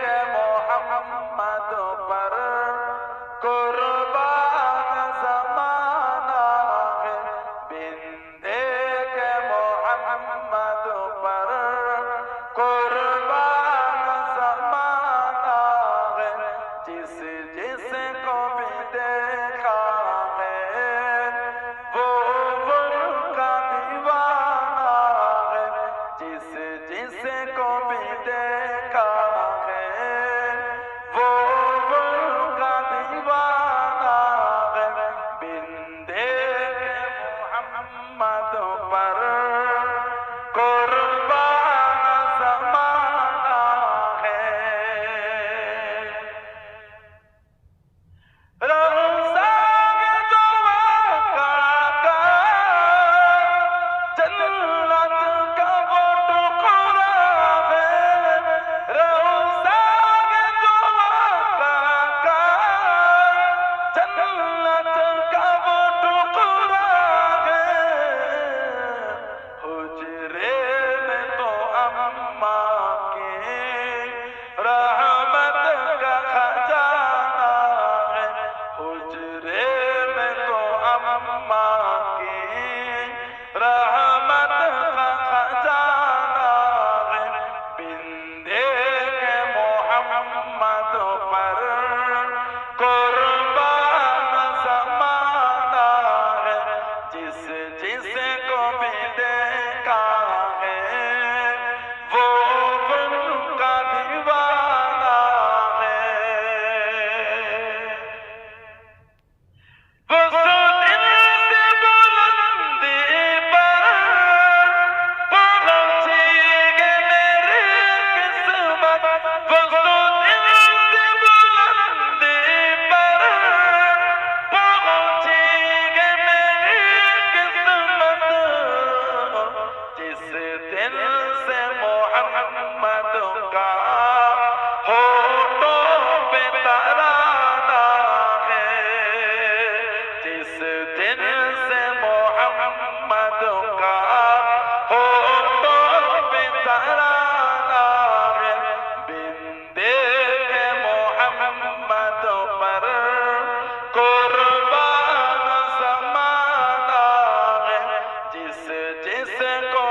کہ محمد پر قربان زمانہ ہے، بندے کہ محمد پر قربان زمانہ ہے، جس جس کو بھی دیکھا ہے وہ ان کا دیوانہ ہے، جس جس کو بھی دیکھا ہے وہ ان کا دیوانہ ہے، بندے محمد پر قربان زمانہ ہے۔ جس کو